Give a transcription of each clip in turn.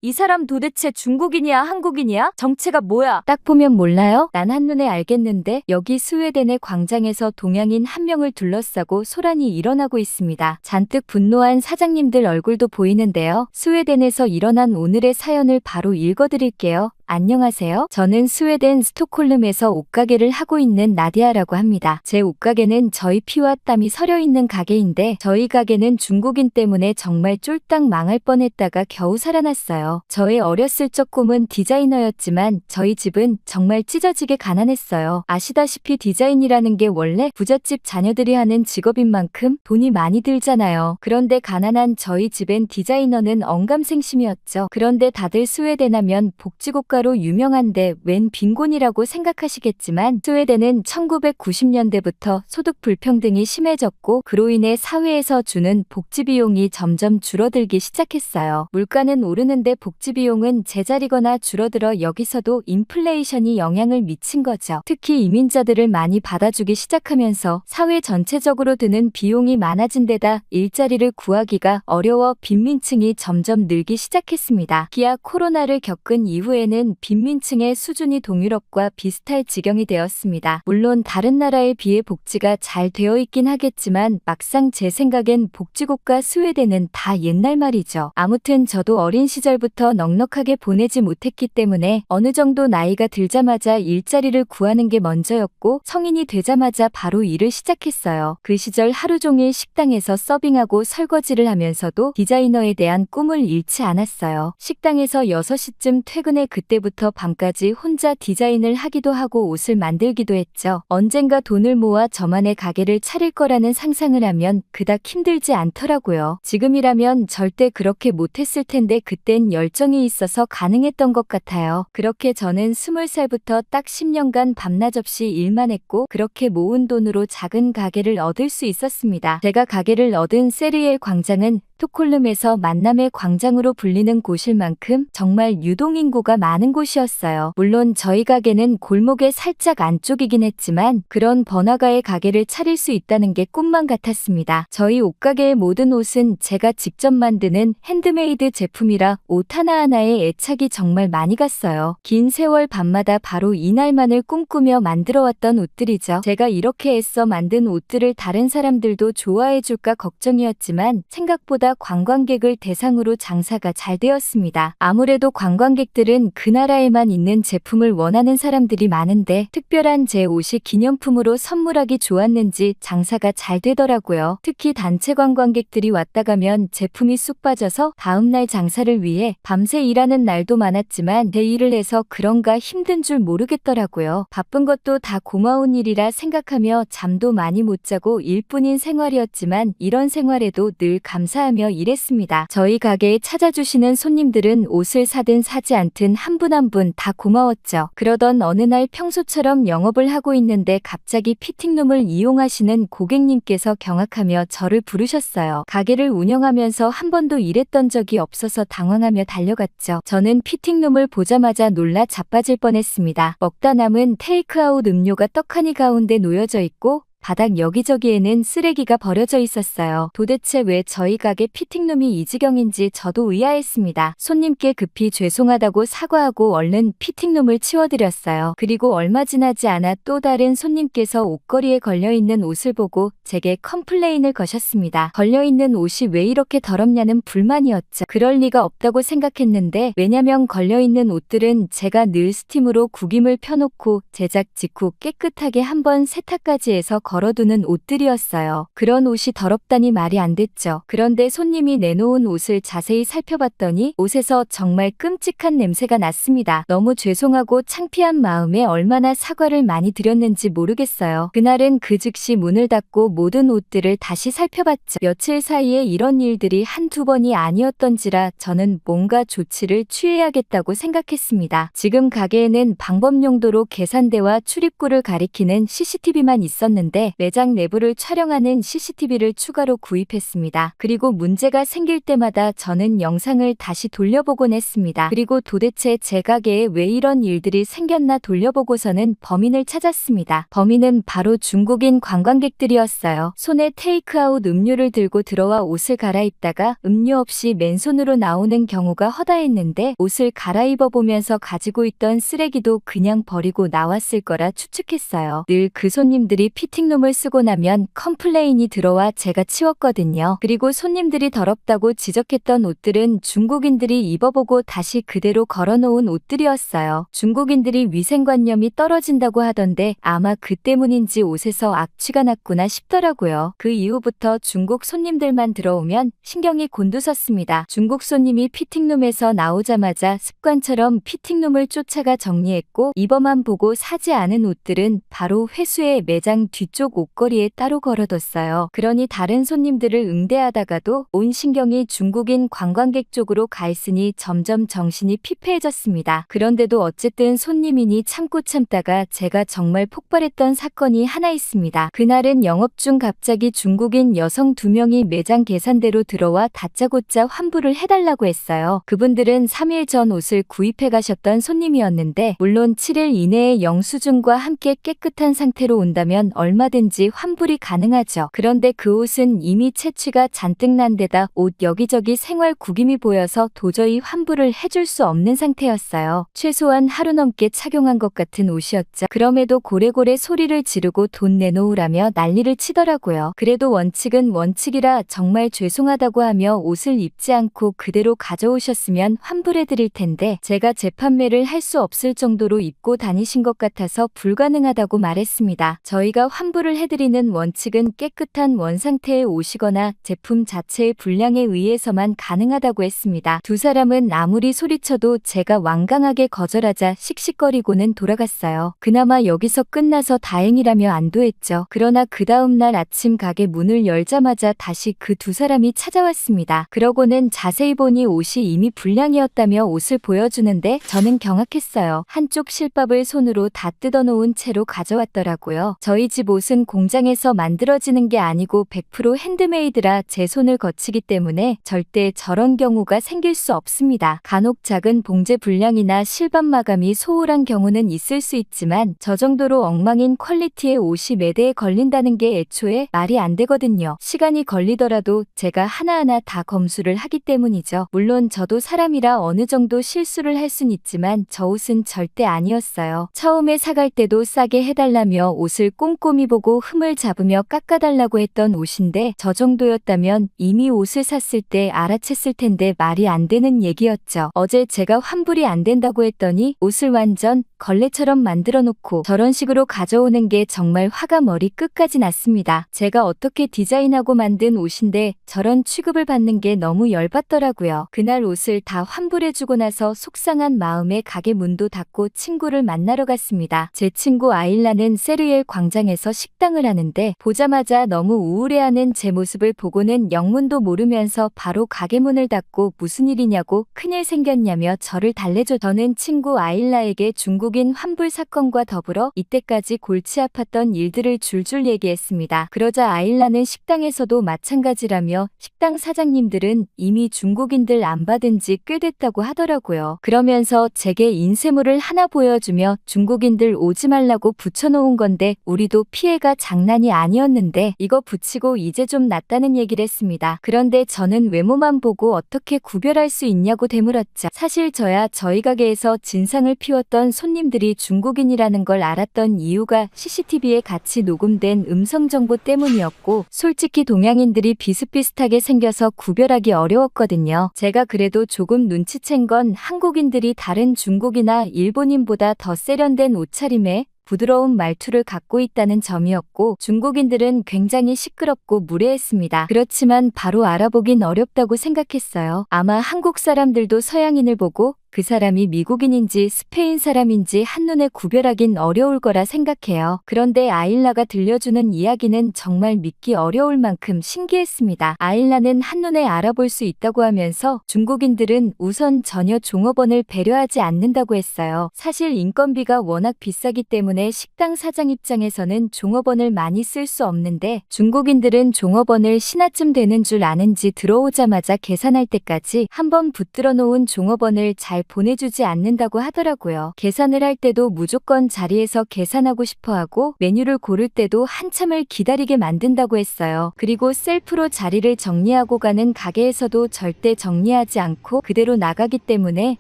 이 사람 도대체 중국인이야, 한국인이야? 정체가 뭐야? 딱 보면 몰라요? 난 한눈에 알겠는데 여기 스웨덴의 광장에서 동양인 한 명을 둘러싸고 소란이 일어나고 있습니다. 잔뜩 분노한 사장님들 얼굴도 보이는데요. 스웨덴에서 일어난 오늘의 사연을 바로 읽어드릴게요. 안녕하세요. 저는 스웨덴 스톡홀름에서 옷가게를 하고 있는 나디아라고 합니다. 제 옷가게는 저희 피와 땀이 서려 있는 가게인데 저희 가게는 중국인 때문에 정말 쫄딱 망할 뻔했다가 겨우 살아났어요. 저의 어렸을 적 꿈은 디자이너였지만 저희 집은 정말 찢어지게 가난했어요. 아시다시피 디자인이라는 게 원래 부잣집 자녀들이 하는 직업인 만큼 돈이 많이 들잖아요. 그런데 가난한 저희 집엔 디자이너는 언감생심이었죠. 그런데 다들 스웨덴 하면 복지국가로 유명한데 웬 빈곤이라고 생각하시겠지만 스웨덴은 1990년대부터 소득 불평등이 심해졌고 그로 인해 사회에서 주는 복지 비용이 점점 줄어들기 시작했어요. 물가는 오르는데 복지 비용은 제자리거나 줄어들어 여기서도 인플레이션이 영향을 미친 거죠. 특히 이민자들을 많이 받아주기 시작하면서 사회 전체적으로 드는 비용이 많아진 데다 일자리를 구하기가 어려워 빈민층이 점점 늘기 시작했습니다. 기아 코로나를 겪은 이후에는 빈민층의 수준이 동유럽과 비슷할 지경이 되었습니다. 물론 다른 나라에 비해 복지가 잘 되어 있긴 하겠지만 막상 제 생각엔 복지국가 스웨덴은 다 옛날 말이죠. 아무튼 저도 어린 시절부터 넉넉하게 보내지 못했기 때문에 어느 정도 나이가 들자마자 일자리를 구하는 게 먼저였고 성인이 되자마자 바로 일을 시작했어요. 그 시절 하루 종일 식당에서 서빙하고 설거지를 하면서도 디자이너에 대한 꿈을 잃지 않았어요. 식당에서 6시쯤 퇴근해 그때부터 밤까지 혼자 디자인을 하기도 하고 옷을 만들기도 했죠. 언젠가 돈을 모아 저만의 가게를 차릴 거라는 상상을 하면 그닥 힘들지 않더라고요. 지금이라면 절대 그렇게 못했을 텐데 그땐 열정이 있어서 가능했던 것 같아요. 그렇게 저는 20살부터 딱 10년간 밤낮 없이 일만 했고 그렇게 모은 돈으로 작은 가게를 얻을 수 있었습니다. 제가 가게를 얻은 세리엘 광장은 스톡홀름에서 만남의 광장으로 불리는 곳일 만큼 정말 유동인구가 많은 곳이었어요. 물론 저희 가게는 골목의 살짝 안쪽이긴 했지만 그런 번화가의 가게를 차릴 수 있다는 게 꿈만 같았습니다. 저희 옷가게의 모든 옷은 제가 직접 만드는 핸드메이드 제품이라 옷 하나하나에 애착이 정말 많이 갔어요. 긴 세월 밤마다 바로 이날만을 꿈꾸며 만들어왔던 옷들이죠. 제가 이렇게 애써 만든 옷들을 다른 사람들도 좋아해줄까 걱정이었지만 생각보다 관광객을 대상으로 장사가 잘 되었습니다. 아무래도 관광객들은 그 나라에만 있는 제품을 원하는 사람들이 많은데 특별한 제 옷이 기념품으로 선물하기 좋았는지 장사가 잘 되더라고요. 특히 단체 관광객들이 왔다 가면 제품이 쑥 빠져서 다음날 장사를 위해 밤새 일하는 날도 많았지만 제 일을 해서 그런가 힘든 줄 모르겠더라고요. 바쁜 것도 다 고마운 일이라 생각하며 잠도 많이 못 자고 일뿐인 생활이었지만 이런 생활에도 늘 감사하며 일했습니다. 저희 가게에 찾아주시는 손님들은 옷을 사든 사지 않든 한 분 한 분 다 고마웠죠. 그러던 어느 날 평소처럼 영업을 하고 있는데 갑자기 피팅룸을 이용하시는 고객님께서 경악하며 저를 부르셨어요. 가게를 운영하면서 한 번도 일했던 적이 없어서 당황하며 달려갔죠. 저는 피팅룸을 보자마자 놀라 자빠질 뻔했습니다. 먹다 남은 테이크아웃 음료가 떡하니 가운데 놓여져 있고 바닥 여기저기에는 쓰레기가 버려져 있었어요. 도대체 왜 저희 가게 피팅룸이 이 지경인지 저도 의아했습니다. 손님께 급히 죄송하다고 사과하고 얼른 피팅룸을 치워드렸어요. 그리고 얼마 지나지 않아 또 다른 손님께서 옷걸이에 걸려있는 옷을 보고 제게 컴플레인을 거셨습니다. 걸려있는 옷이 왜 이렇게 더럽냐는 불만이었죠. 그럴 리가 없다고 생각했는데 왜냐면 걸려있는 옷들은 제가 늘 스팀으로 구김을 펴놓고 제작 직후 깨끗하게 한번 세탁까지 해서 걸어두는 옷들이었어요. 그런 옷이 더럽다니 말이 안 됐죠. 그런데 손님이 내놓은 옷을 자세히 살펴봤더니 옷에서 정말 끔찍한 냄새가 났습니다. 너무 죄송하고 창피한 마음에 얼마나 사과를 많이 드렸는지 모르겠어요. 그날은 그 즉시 문을 닫고 모든 옷들을 다시 살펴봤죠. 며칠 사이에 이런 일들이 한두 번이 아니었던지라 저는 뭔가 조치를 취해야겠다고 생각했습니다. 지금 가게에는 방법 용도로 계산대와 출입구를 가리키는 CCTV만 있었는데 있었는데 매장 내부를 촬영하는 CCTV를 추가로 구입했습니다. 그리고 문제가 생길 때마다 저는 영상을 다시 돌려보곤 했습니다. 그리고 도대체 제 가게에 왜 이런 일들이 생겼나 돌려보고서는 범인을 찾았습니다. 범인은 바로 중국인 관광객들이었어요. 손에 테이크아웃 음료를 들고 들어와 옷을 갈아입다가 음료 없이 맨손으로 나오는 경우가 허다했는데 옷을 갈아입어 보면서 가지고 있던 쓰레기도 그냥 버리고 나왔을 거라 추측했어요. 늘 그 손님들이 피팅룸을 쓰고 나면 컴플레인이 들어와 제가 치웠거든요. 그리고 손님들이 더럽다고 지적했던 옷들은 중국인들이 입어보고 다시 그대로 걸어놓은 옷들이었어요. 중국인들이 위생관념이 떨어진다고 하던데 아마 그 때문인지 옷에서 악취가 났구나 싶더라고요. 그 이후부터 중국 손님들만 들어오면 신경이 곤두섰습니다. 중국 손님이 피팅룸에서 나오자마자 습관처럼 피팅룸을 쫓아가 정리했고 입어만 보고 사지 않은 옷들은 바로 회수해 매장 뒤쪽 옷걸이에 따로 걸어뒀어요. 그러니 다른 손님들을 응대하다가도 온 신경이 중국인 관광객 쪽으로 가 있으니 점점 정신이 피폐해졌습니다. 그런데도 어쨌든 손님이니 참고 참다가 제가 정말 폭발했던 사건이 하나 있습니다. 그날은 영업 중 갑자기 중국인 여성 2명이 매장 계산대로 들어와 다짜고짜 환불을 해달라고 했어요. 그분들은 3일 전 옷을 구입해 가셨던 손님이었는데 물론 7일 이내에 영수증과 함께 깨끗한 상태로 온다면 얼마든지 환불이 가능하죠. 그런데 그 옷은 이미 채취가 잔뜩 난 데다 옷 여기저기 생활 구김이 보여서 도저히 환불을 해줄 수 없는 상태였어요. 최소한 하루 넘게 착용한 것 같은 옷이었죠. 그럼에도 고래고래 소리를 지르고 돈 내놓으라며 난리를 치더라고요. 그래도 원칙은 원칙이라 정말 죄송하다고 하며 옷을 입지 않고 그대로 가져오셨으면 환불해드릴 텐데 제가 재판매를 할 수 없을 정도로 입고 다니신 것 같아서 불가능하다고 말했습니다. 저희가 환불을 해드리는 원칙은 깨끗한 원상태의 옷이거나 제품 자체의 불량에 의해서만 가능하다고 했습니다. 두 사람은 아무리 소리쳐도 제가 완강하게 거절하자 씩씩거리고는 돌아갔어요. 그나마 여기서 끝나서 다행이라며 안도했죠. 그러나 그 다음날 아침 가게 문을 열자마자 다시 그 두 사람이 찾아왔습니다. 그러고는 자세히 보니 옷이 이미 불량이었다며 옷을 보여주는데 저는 경악했어요. 한쪽 실밥을 손으로 다 뜯어놓은 채로 가져왔더라고요. 저희 집 옷은 공장에서 만들어지는 게 아니고 100% 핸드메이드라 제 손을 거치기 때문에 절대 저런 경우가 생길 수 없습니다. 간혹 작은 봉제 불량이나 실밥 마감이 소홀한 경우는 있을 수 있지만 저 정도로 엉망인 퀄리티의 옷이 매대에 걸린다는 게 애초에 말이 안 되거든요. 시간이 걸리더라도 제가 하나하나 다 검수를 하기 때문이죠. 물론 저도 사람이라 어느 정도 실수를 할 순 있지만 저 옷은 절대 아니었어요. 처음에 사갈 때도 싸게 해달라며 옷을 꼼꼼히 보고 흠을 잡으며 깎아달라고 했던 옷인데 저 정도였다면 이미 옷을 샀을 때 알아챘을 텐데 말이 안 되는 얘기였죠. 어제 제가 환불이 안 된다고 했더니 옷을 완전 걸레처럼 만들어 놓고 저런 식으로 가져오는 게 정말 화가 머리 끝까지 났습니다. 제가 어떻게 디자인하고 만든 옷인데 저런 취급을 받는 게 너무 열받더라고요. 그날 옷을 다 환불해주고 나서 속상한 마음에 가게 문도 닫고 친구를 만나러 갔습니다. 제 친구 아일라는 세르엘 광장에서 식당을 하는데 보자마자 너무 우울해하는 제 모습을 보고는 영문도 모르면서 바로 가게 문을 닫고 무슨 일이냐고 큰일 생겼냐며 저를 달래줘. 저는 친구 아일라에게 중국인 환불 사건과 더불어 이때까지 골치 아팠던 일들을 줄줄 얘기했습니다. 그러자 아일라는 식당에서도 마찬가지라며 식당 사장님들은 이미 중국인들 안 받은 지 꽤 됐다고 하더라고요. 그러면서 제게 인쇄물을 하나 보여주며 중국인들 오지 말라고 붙여놓은 건데 우리도 피해가 장난이 아니었는데 이거 붙이고 이제 좀 낫다는 얘기를 했습니다. 그런데 저는 외모만 보고 어떻게 구별할 수 있냐고 되물었죠. 사실 저야 저희 가게에서 진상을 피웠던 손님들이 중국인이라는 걸 알았던 이유가 CCTV에 같이 녹음된 음성 정보 때문이었고 솔직히 동양인들이 비슷비슷하게 생겨서 구별하기 어려웠거든요. 제가 그래도 조금 눈치챈 건 한국인들이 다른 중국이나 일본인보다 더 세련된 옷차림에 부드러운 말투를 갖고 있다는 점이었고 중국인들은 굉장히 시끄럽고 무례했습니다. 그렇지만 바로 알아보긴 어렵다고 생각했어요. 아마 한국 사람들도 서양인을 보고 그 사람이 미국인인지 스페인 사람인지 한눈에 구별하긴 어려울 거라 생각해요. 그런데 아일라가 들려주는 이야기는 정말 믿기 어려울 만큼 신기했습니다. 아일라는 한눈에 알아볼 수 있다고 하면서 중국인들은 우선 전혀 종업원을 배려하지 않는다고 했어요. 사실 인건비가 워낙 비싸기 때문에 식당 사장 입장에서는 종업원을 많이 쓸 수 없는데 중국인들은 종업원을 신하쯤 되는 줄 아는지 들어오자마자 계산할 때까지 한번 붙들어 놓은 종업원을 잘 보내주지 않는다고 하더라고요. 계산을 할 때도 무조건 자리에서 계산하고 싶어하고 메뉴를 고를 때도 한참을 기다리게 만든다고 했어요. 그리고 셀프로 자리를 정리하고 가는 가게에서도 절대 정리하지 않고 그대로 나가기 때문에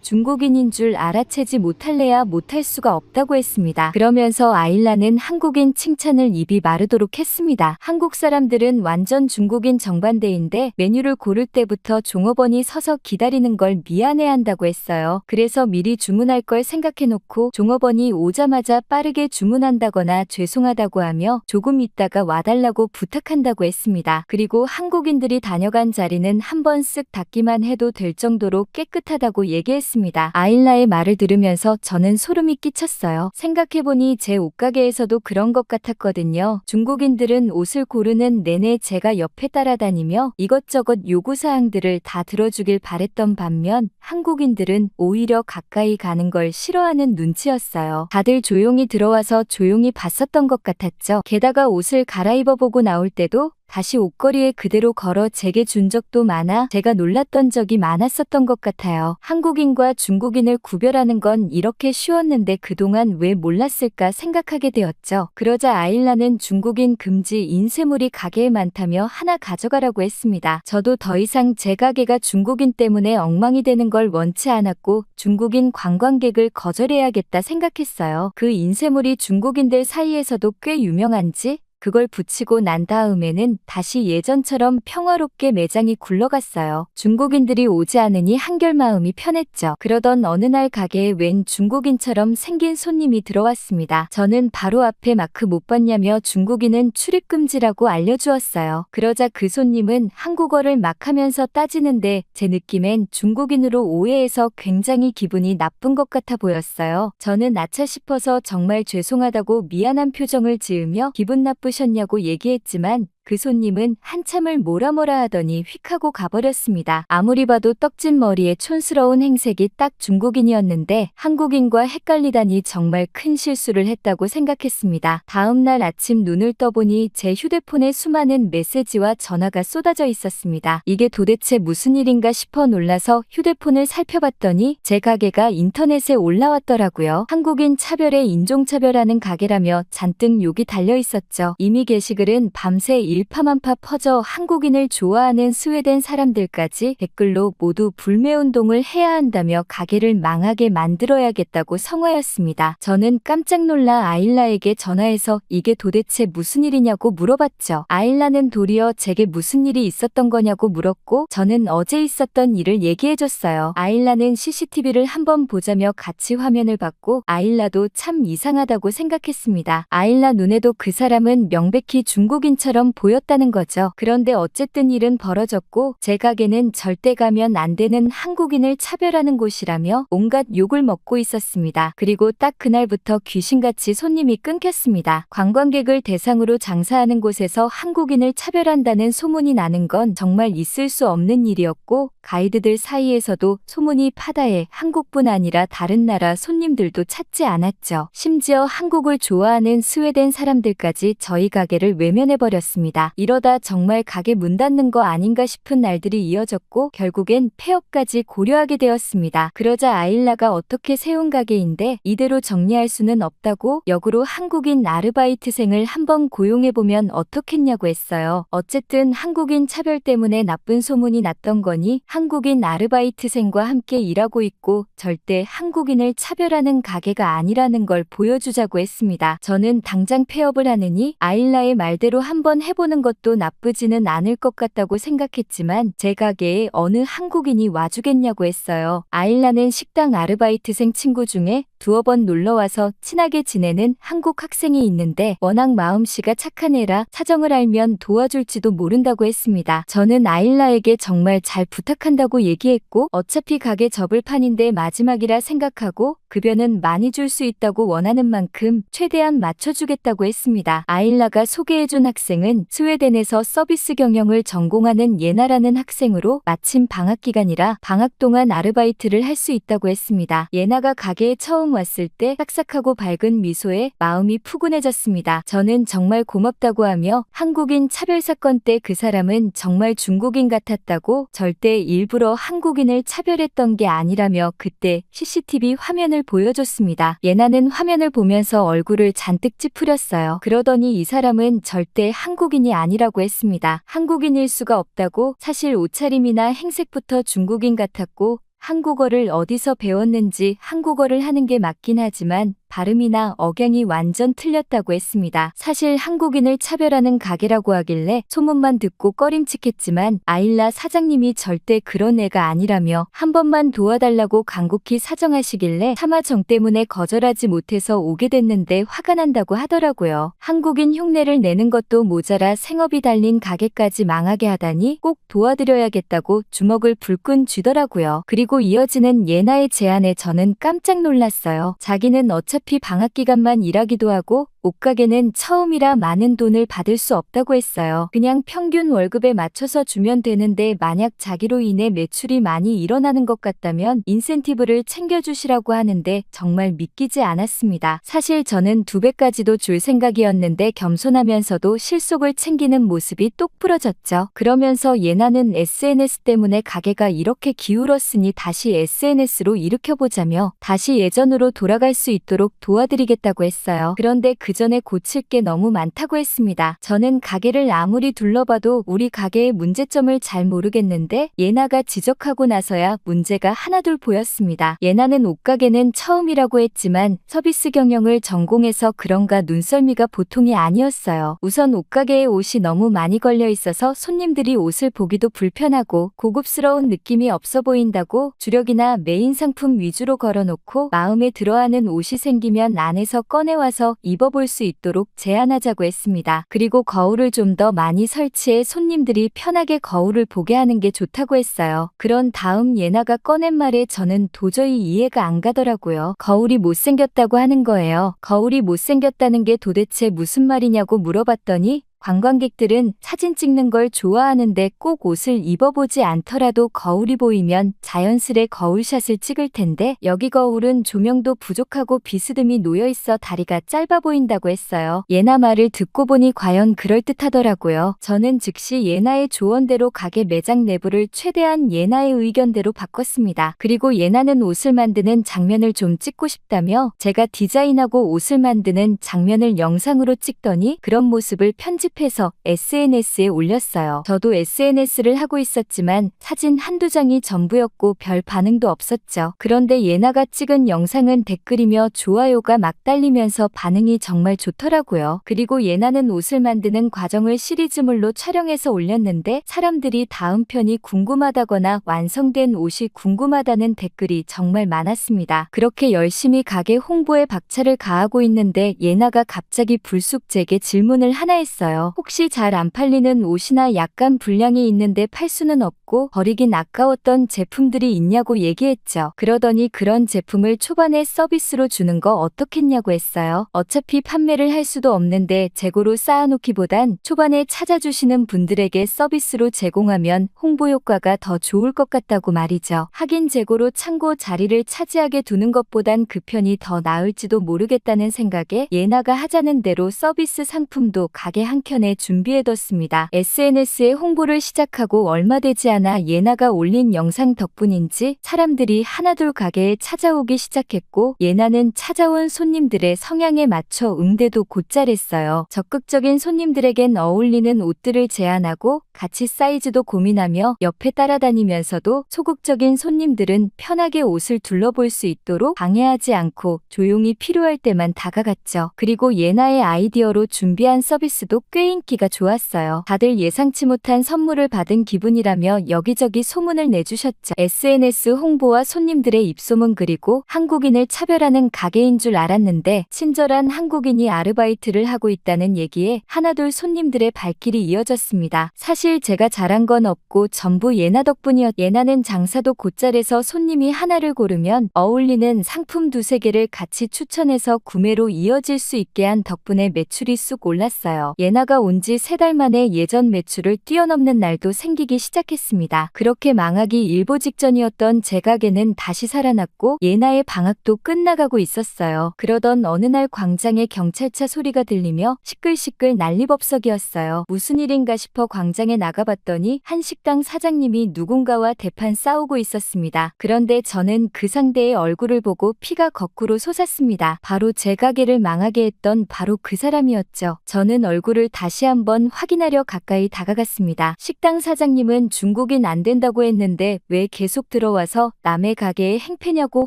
중국인인 줄 알아채지 못할래야 못할 수가 없다고 했습니다. 그러면서 아일라는 한국인 칭찬을 입이 마르도록 했습니다. 한국 사람들은 완전 중국인 정반대인데 메뉴를 고를 때부터 종업원이 서서 기다리는 걸 미안해한다고 했어요. 그래서 미리 주문할 걸 생각해놓고 종업원이 오자마자 빠르게 주문한다거나 죄송하다고 하며 조금 있다가 와달라고 부탁한다고 했습니다. 그리고 한국인들이 다녀간 자리는 한번 쓱 닦기만 해도 될 정도로 깨끗하다고 얘기했습니다. 아일라의 말을 들으면서 저는 소름이 끼쳤어요. 생각해보니 제 옷가게에서도 그런 것 같았거든요. 중국인들은 옷을 고르는 내내 제가 옆에 따라다니며 이것저것 요구사항들을 다 들어주길 바랬던 반면 한국인들은 오히려 가까이 가는 걸 싫어하는 눈치였어요. 다들 조용히 들어와서 조용히 봤었던 것 같았죠. 게다가 옷을 갈아입어보고 나올 때도 다시 옷걸이에 그대로 걸어 제게 준 적도 많아 제가 놀랐던 적이 많았었던 것 같아요. 한국인과 중국인을 구별하는 건 이렇게 쉬웠는데 그동안 왜 몰랐을까 생각하게 되었죠. 그러자 아일라는 중국인 금지 인쇄물이 가게에 많다며 하나 가져가라고 했습니다. 저도 더 이상 제 가게가 중국인 때문에 엉망이 되는 걸 원치 않았고 중국인 관광객을 거절해야겠다 생각했어요. 그 인쇄물이 중국인들 사이에서도 꽤 유명한지 그걸 붙이고 난 다음에는 다시 예전처럼 평화롭게 매장이 굴러갔어요. 중국인들이 오지 않으니 한결 마음이 편했죠. 그러던 어느 날 가게에 웬 중국인처럼 생긴 손님이 들어왔습니다. 저는 바로 앞에 마크 못 봤냐며 중국인은 출입금지라고 알려주었어요. 그러자 그 손님은 한국어를 막 하면서 따지는데 제 느낌엔 중국인으로 오해해서 굉장히 기분이 나쁜 것 같아 보였어요. 저는 아차 싶어서 정말 죄송하다고 미안한 표정을 지으며 기분 나쁘셨냐고 얘기했지만 그 손님은 한참을 뭐라 하더니 휙 하고 가버렸습니다. 아무리 봐도 떡진 머리에 촌스러운 행색이 딱 중국인이었는데 한국인과 헷갈리다니 정말 큰 실수를 했다고 생각했습니다. 다음 날 아침 눈을 떠보니 제 휴대폰에 수많은 메시지와 전화가 쏟아져 있었습니다. 이게 도대체 무슨 일인가 싶어 놀라서 휴대폰을 살펴봤더니 제 가게가 인터넷에 올라왔더라고요. 한국인 차별에 인종차별하는 가게라며 잔뜩 욕이 달려 있었죠. 이미 게시글은 밤새 일파만파 퍼져 한국인을 좋아하는 스웨덴 사람들까지 댓글로 모두 불매운동을 해야 한다며 가게를 망하게 만들어야겠다고 성화였습니다. 저는 깜짝 놀라 아일라에게 전화해서 이게 도대체 무슨 일이냐고 물어봤죠. 아일라는 도리어 제게 무슨 일이 있었던 거냐고 물었고 저는 어제 있었던 일을 얘기해줬어요. 아일라는 CCTV를 한번 보자며 같이 화면을 봤고 아일라도 참 이상하다고 생각했습니다. 아일라 눈에도 그 사람은 명백히 중국인처럼 보였다는 거죠. 그런데 어쨌든 일은 벌어졌고 제 가게는 절대 가면 안 되는 한국인을 차별하는 곳이라며 온갖 욕을 먹고 있었습니다. 그리고 딱 그날부터 귀신같이 손님이 끊겼습니다. 관광객을 대상으로 장사하는 곳에서 한국인을 차별한다는 소문이 나는 건 정말 있을 수 없는 일이었고 가이드들 사이에서도 소문이 파다해 한국뿐 아니라 다른 나라 손님들도 찾지 않았죠. 심지어 한국을 좋아하는 스웨덴 사람들까지 저희 가게를 외면해버렸습니다. 이러다 정말 가게 문 닫는 거 아닌가 싶은 날들이 이어졌고 결국엔 폐업까지 고려하게 되었습니다. 그러자 아일라가 어떻게 세운 가게인데 이대로 정리할 수는 없다고 역으로 한국인 아르바이트생을 한번 고용해보면 어떻겠냐고 했어요. 어쨌든 한국인 차별 때문에 나쁜 소문이 났던 거니 한국인 아르바이트생과 함께 일하고 있고 절대 한국인을 차별하는 가게가 아니라는 걸 보여주자고 했습니다. 저는 당장 폐업을 하느니 아일라의 말대로 한번 해보는 것도 나쁘지는 않을 것 같다고 생각했지만 제 가게에 어느 한국인이 와주겠냐고 했어요. 아일라는 식당 아르바이트생 친구 중에 두어 번 놀러와서 친하게 지내는 한국 학생이 있는데 워낙 마음씨가 착한 애라 사정을 알면 도와줄지도 모른다고 했습니다. 저는 아일라에게 정말 잘 부탁한다고 얘기했고 어차피 가게 접을 판인데 마지막이라 생각하고 급여는 많이 줄 수 있다고 원하는 만큼 최대한 맞춰주겠다고 했습니다. 아일라가 소개해준 학생은 스웨덴에서 서비스 경영을 전공하는 예나라는 학생으로 마침 방학 기간이라 방학 동안 아르바이트를 할 수 있다고 했습니다. 예나가 가게에 처음 왔을 때 싹싹하고 밝은 미소에 마음이 푸근해졌습니다. 저는 정말 고맙다고 하며 한국인 차별 사건 때 그 사람은 정말 중국인 같았다고 절대 일부러 한국인을 차별했던 게 아니라며 그때 CCTV 화면을 보여줬습니다. 예나는 화면을 보면서 얼굴을 잔뜩 찌푸렸어요. 그러더니 이 사람은 절대 한국인이 아니라고 했습니다. 한국인일 수가 없다고 사실 옷차림이나 행색부터 중국인 같았고 한국어를 어디서 배웠는지 한국어를 하는 게 맞긴 하지만 발음이나 억양이 완전 틀렸다고 했습니다. 사실 한국인을 차별하는 가게라고 하길래 소문만 듣고 꺼림칙했지만 아일라 사장님이 절대 그런 애가 아니라며 한 번만 도와달라고 간곡히 사정하시길래 차마 정 때문에 거절하지 못해서 오게 됐는데 화가 난다고 하더라고요. 한국인 흉내를 내는 것도 모자라 생업이 달린 가게까지 망하게 하다니 꼭 도와드려야겠다고 주먹을 불끈 쥐더라고요. 그리고 이어지는 예나의 제안에 저는 깜짝 놀랐어요. 자기는 어차피 방학 기간만 일하기도 하고 옷가게는 처음이라 많은 돈을 받을 수 없다고 했어요. 그냥 평균 월급에 맞춰서 주면 되는데 만약 자기로 인해 매출이 많이 일어나는 것 같다면 인센티브를 챙겨주시라고 하는데 정말 믿기지 않았습니다. 사실 저는 2배까지도 줄 생각이었는데 겸손하면서도 실속을 챙기는 모습이 똑 부러졌죠. 그러면서 예나는 SNS 때문에 가게가 이렇게 기울었으니 다시 SNS로 일으켜보자며 다시 예전으로 돌아갈 수 있도록 도와드리겠다고 했어요. 그런데 그 전에 고칠 게 너무 많다고 했습니다. 저는 가게를 아무리 둘러봐도 우리 가게의 문제점을 잘 모르겠는데 예나가 지적하고 나서야 문제가 하나둘 보였습니다. 예나는 옷가게는 처음이라고 했지만 서비스 경영을 전공해서 그런가 눈썰미가 보통이 아니었어요. 우선 옷가게에 옷이 너무 많이 걸려 있어서 손님들이 옷을 보기도 불편하고 고급스러운 느낌이 없어 보인다고 주력이나 메인 상품 위주로 걸어놓고 마음에 들어하는 옷이 생기면 안에서 꺼내와서 입어볼 수 있도록 제안하자고 했습니다. 그리고 거울을 좀 더 많이 설치해 손님들이 편하게 거울을 보게 하는 게 좋다고 했어요. 그런 다음 예나가 꺼낸 말에 저는 도저히 이해가 안 가더라고요. 거울이 못생겼다고 하는 거예요. 거울이 못생겼다는 게 도대체 무슨 말이냐고 물어봤더니 관광객들은 사진 찍는 걸 좋아하는데 꼭 옷을 입어보지 않더라도 거울이 보이면 자연스레 거울샷을 찍을 텐데 여기 거울은 조명도 부족하고 비스듬히 놓여있어 다리가 짧아 보인다고 했어요. 예나 말을 듣고 보니 과연 그럴듯하더라고요. 저는 즉시 예나의 조언대로 가게 매장 내부를 최대한 예나의 의견대로 바꿨습니다. 그리고 예나는 옷을 만드는 장면을 좀 찍고 싶다며 제가 디자인하고 옷을 만드는 장면을 영상으로 찍더니 그런 모습을 편집해서 SNS에 올렸어요. 저도 SNS를 하고 있었지만 사진 한두 장이 전부였고 별 반응도 없었죠. 그런데 예나가 찍은 영상은 댓글이며 좋아요가 막 달리면서 반응이 정말 좋더라고요. 그리고 예나는 옷을 만드는 과정을 시리즈물로 촬영해서 올렸는데 사람들이 다음 편이 궁금하다거나 완성된 옷이 궁금하다는 댓글이 정말 많았습니다. 그렇게 열심히 가게 홍보에 박차를 가하고 있는데 예나가 갑자기 불쑥 제게 질문을 하나 했어요. 혹시 잘 안 팔리는 옷이나 약간 분량이 있는데 팔 수는 없고 버리긴 아까웠던 제품들이 있냐고 얘기했죠. 그러더니 그런 제품을 초반에 서비스로 주는 거 어떻겠냐고 했어요. 어차피 판매를 할 수도 없는데 재고로 쌓아놓기보단 초반에 찾아주시는 분들에게 서비스로 제공하면 홍보 효과가 더 좋을 것 같다고 말이죠. 하긴 재고로 창고 자리를 차지하게 두는 것보단 그 편이 더 나을지도 모르겠다는 생각에 예나가 하자는 대로 서비스 상품도 가게 한켠에 준비해뒀습니다. SNS에 홍보를 시작하고 얼마 되지 않아 예나가 올린 영상 덕분인지 사람들이 하나둘 가게에 찾아오기 시작했고 예나는 찾아온 손님들의 성향에 맞춰 응대도 곧잘했어요. 적극적인 손님들에겐 어울리는 옷들을 제안하고 같이 사이즈도 고민하며 옆에 따라다니면서도 소극적인 손님들은 편하게 옷을 둘러볼 수 있도록 방해하지 않고 조용히 필요할 때만 다가갔죠. 그리고 예나의 아이디어로 준비한 서비스도 꽤 꽤 인기가 좋았어요. 다들 예상치 못한 선물을 받은 기분이라며 여기저기 소문을 내주셨죠. SNS 홍보와 손님들의 입소문 그리고 한국인을 차별하는 가게인 줄 알았는데 친절한 한국인이 아르바이트를 하고 있다는 얘기에 하나둘 손님들의 발길이 이어졌습니다. 사실 제가 잘한 건 없고 전부 예나 덕분이었. 예나는 장사도 곧잘해서 손님이 하나를 고르면 어울리는 상품 두세 개를 같이 추천해서 구매로 이어질 수 있게 한 덕분에 매출이 쑥 올랐어요. 예나가 온 지 3달 만에 예전 매출을 뛰어넘는 날도 생기기 시작했습니다. 그렇게 망하기 일보 직전이었던 제 가게는 다시 살아났고 예나의 방학도 끝나가고 있었어요. 그러던 어느 날 광장에 경찰차 소리가 들리며 시끌시끌 난리법석이었어요. 무슨 일인가 싶어 광장에 나가봤더니 한 식당 사장님이 누군가와 대판 싸우고 있었습니다. 그런데 저는 그 상대의 얼굴을 보고 피가 거꾸로 솟았습니다. 바로 제 가게를 망하게 했던 바로 그 사람이었죠. 저는 얼굴을 다시 한번 확인하려 가까이 다가갔습니다. 식당 사장님은 중국인 안 된다고 했는데 왜 계속 들어와서 남의 가게에 행패냐고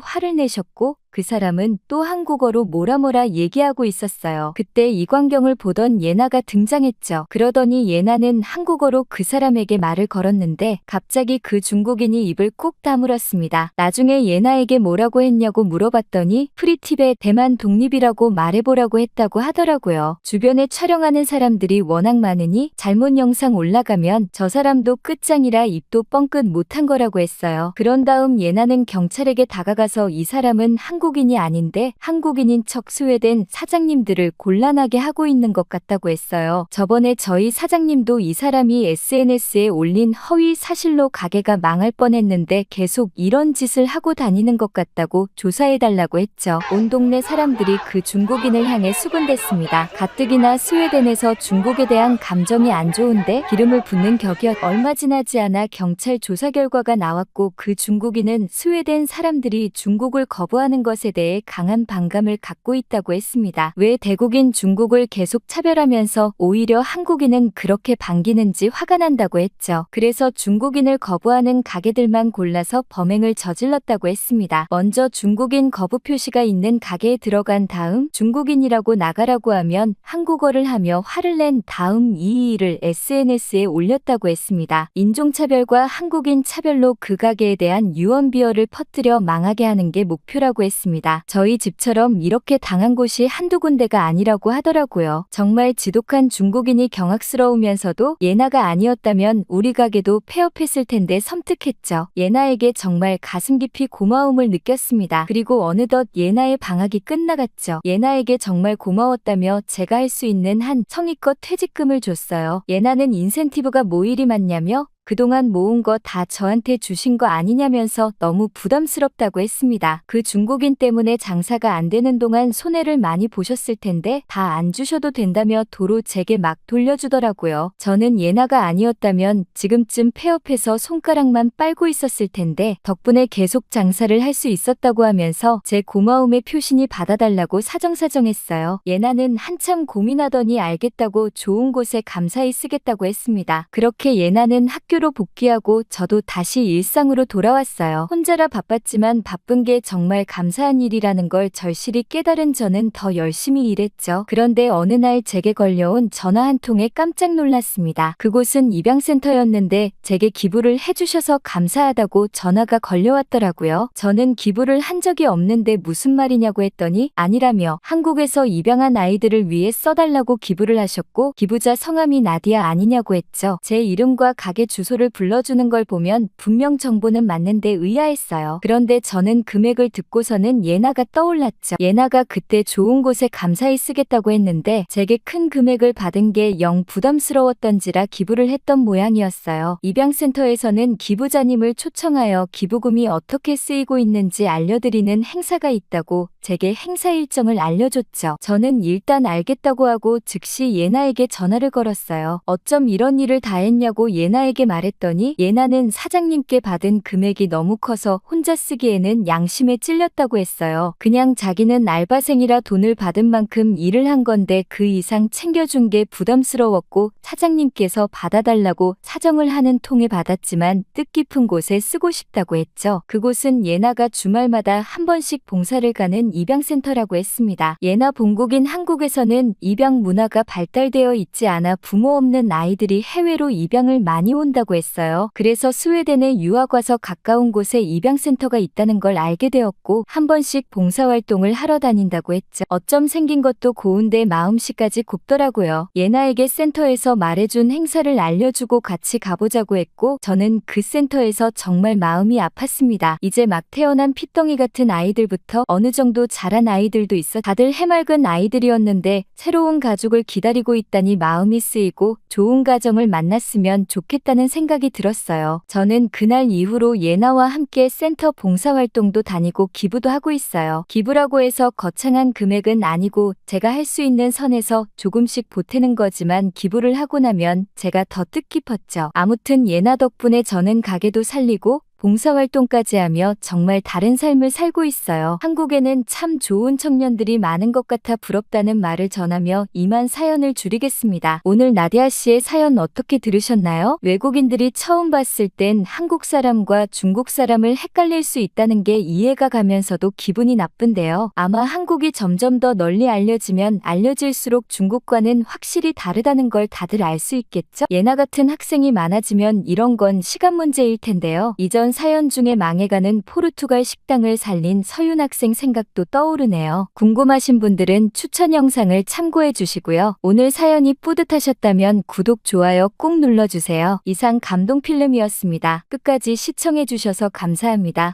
화를 내셨고 그 사람은 또 한국어로 뭐라 얘기하고 있었어요. 그때 이 광경을 보던 예나가 등장했죠. 그러더니 예나는 한국어로 그 사람에게 말을 걸었는데 갑자기 그 중국인이 입을 꾹 다물었습니다. 나중에 예나에게 뭐라고 했냐고 물어봤더니 프리팁에 대만 독립이라고 말해보라고 했다고 하더라고요. 주변에 촬영하는 사람들이 워낙 많으니 잘못 영상 올라가면 저 사람도 끝장이라 입도 뻥끗 못한 거라고 했어요. 그런 다음 예나는 경찰에게 다가가서 이 사람은 한국인이 아닌데 한국인인 척 스웨덴 사장님들을 곤란하게 하고 있는 것 같다고 했어요. 저번에 저희 사장님도 이 사람이 SNS에 올린 허위 사실로 가게가 망할 뻔했는데 계속 이런 짓을 하고 다니는 것 같다고 조사해달라고 했죠. 온 동네 사람들이 그 중국인을 향해 수군댔습니다. 가뜩이나 스웨덴에서 중국에 대한 감정이 안 좋은데 기름을 붓는 격이었. 얼마 지나지 않아 경찰 조사 결과가 나왔고 그 중국인은 스웨덴 사람들이 중국을 거부하는 것에 대해 강한 반감을 갖고 있다고 했습니다. 왜 대국인 중국을 계속 차별하면서 오히려 한국인은 그렇게 반기는지 화가 난다고 했죠. 그래서 중국인을 거부하는 가게들만 골라서 범행을 저질렀다고 했습니다. 먼저 중국인 거부 표시가 있는 가게에 들어간 다음 중국인이라고 나가라고 하면 한국어를 하며 화를 낸 다음 이 일을 SNS에 올렸다고 했습니다. 인종차별과 한국인 차별로 그 가게에 대한 유언비어를 퍼뜨려 망하게 하는 게 목표라고 했습니다. 저희 집처럼 이렇게 당한 곳이 한두 군데가 아니라고 하더라고요. 정말 지독한 중국인이 경악스러우면서도 예나가 아니었다면 우리 가게도 폐업했을 텐데 섬뜩했죠. 예나에게 정말 가슴 깊이 고마움을 느꼈습니다. 그리고 어느덧 예나의 방학이 끝나갔죠. 예나에게 정말 고마웠다며 제가 할 수 있는 한 성의껏 퇴직금을 줬어요. 예나는 인센티브가 뭐 이리 많냐며 그동안 모은 거 다 저한테 주신 거 아니냐면서 너무 부담스럽다고 했습니다. 그 중국인 때문에 장사가 안 되는 동안 손해를 많이 보셨을 텐데 다 안 주셔도 된다며 도로 제게 막 돌려주더라고요. 저는 예나가 아니었다면 지금쯤 폐업해서 손가락만 빨고 있었을 텐데 덕분에 계속 장사를 할 수 있었다고 하면서 제 고마움의 표시니 받아달라고 사정사정했어요. 예나는 한참 고민하더니 알겠다고 좋은 곳에 감사히 쓰겠다고 했습니다. 그렇게 예나는 학교로 복귀하고 저도 다시 일상으로 돌아왔어요. 혼자라 바빴지만 바쁜 게 정말 감사한 일이라는 걸 절실히 깨달은 저는 더 열심히 일했죠. 그런데 어느 날 제게 걸려온 전화 한 통에 깜짝 놀랐습니다. 그곳은 입양센터였는데 제게 기부를 해주셔서 감사하다고 전화가 걸려왔더라고요. 저는 기부를 한 적이 없는데 무슨 말이냐고 했더니 아니라며 한국에서 입양한 아이들을 위해 써달라고 기부를 하셨고 기부자 성함이 나디아 아니냐고 했죠. 제 이름과 가게 주소를 불러주는 걸 보면 분명 정보는 맞는데 의아했어요. 그런데 저는 금액을 듣고서는 예나가 떠올랐죠. 예나가 그때 좋은 곳에 감사히 쓰겠다고 했는데 제게 큰 금액을 받은 게 영 부담스러웠던지라 기부를 했던 모양이었어요. 입양센터에서는 기부자님을 초청하여 기부금이 어떻게 쓰이고 있는지 알려드리는 행사가 있다고 제게 행사 일정을 알려줬죠. 저는 일단 알겠다고 하고 즉시 예나에게 전화를 걸었어요. 어쩜 이런 일을 다 했냐고 예나에게 말했더니 예나는 사장님께 받은 금액이 너무 커서 혼자 쓰기에는 양심에 찔렸다고 했어요. 그냥 자기는 알바생이라 돈을 받은 만큼 일을 한 건데 그 이상 챙겨준 게 부담스러웠고 사장님께서 받아달라고 사정을 하는 통에 받았지만 뜻깊은 곳에 쓰고 싶다고 했죠. 그곳은 예나가 주말마다 한 번씩 봉사를 가는 입양센터라고 했습니다. 예나 본국인 한국에서는 입양 문화가 발달되어 있지 않아 부모 없는 아이들이 해외로 입양을 많이 온다고 했어요. 그래서 스웨덴에 유학 와서 가까운 곳에 입양센터가 있다는 걸 알게 되었고 한 번씩 봉사활동을 하러 다닌다고 했죠. 어쩜 생긴 것도 고운데 마음씨까지 곱더라고요. 예나에게 센터에서 말해준 행사를 알려주고 같이 가보자고 했고 저는 그 센터에서 정말 마음이 아팠습니다. 이제 막 태어난 핏덩이 같은 아이들부터 어느 정도 자란 아이들도 있어 다들 해맑은 아이들이었는데 새로운 가족을 기다리고 있다니 마음이 쓰이고 좋은 가정을 만났으면 좋겠다는 생각이 들었어요. 저는 그날 이후로 예나와 함께 센터 봉사활동도 다니고 기부도 하고 있어요. 기부라고 해서 거창한 금액은 아니고 제가 할 수 있는 선에서 조금씩 보태는 거지만 기부를 하고 나면 제가 더 뜻깊었죠. 아무튼 예나 덕분에 저는 가게도 살리고 봉사활동까지 하며 정말 다른 삶을 살고 있어요. 한국에는 참 좋은 청년들이 많은 것 같아 부럽다는 말을 전하며 이만 사연을 줄이겠습니다. 오늘 나디아 씨의 사연 어떻게 들으셨나요? 외국인들이 처음 봤을 땐 한국 사람과 중국 사람을 헷갈릴 수 있다는 게 이해가 가면서도 기분이 나쁜데요. 아마 한국이 점점 더 널리 알려지면 알려질수록 중국과는 확실히 다르다는 걸 다들 알 수 있겠죠? 예나 같은 학생이 많아지면 이런 건 시간 문제일 텐데요. 이전 사연 중에 망해가는 포르투갈 식당을 살린 서윤 학생 생각도 떠오르네요. 궁금하신 분들은 추천 영상을 참고해 주시고요. 오늘 사연이 뿌듯하셨다면 구독, 좋아요 꼭 눌러주세요. 이상 감동필름이었습니다. 끝까지 시청해 주셔서 감사합니다.